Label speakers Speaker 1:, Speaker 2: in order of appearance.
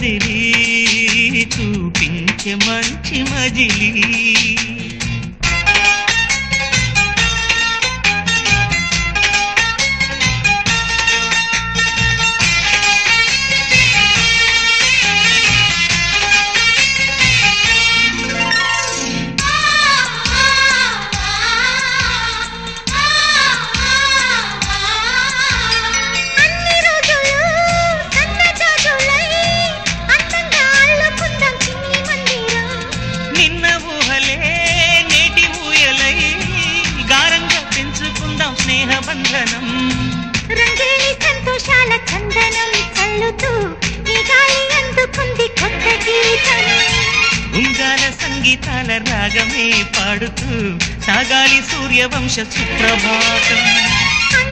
Speaker 1: కదిలి చూపించే మంచి మజిలీ స్నేహబంధనం
Speaker 2: రంగేలి సంతోషాల చందనం చల్లుతూ ఈ గాలి అందుకుంది కొత్త గీతం
Speaker 1: ఉంగాల సంగీతాల రాగమే పాడుతూ సాగాలి సూర్యవంశ సుప్రభాతం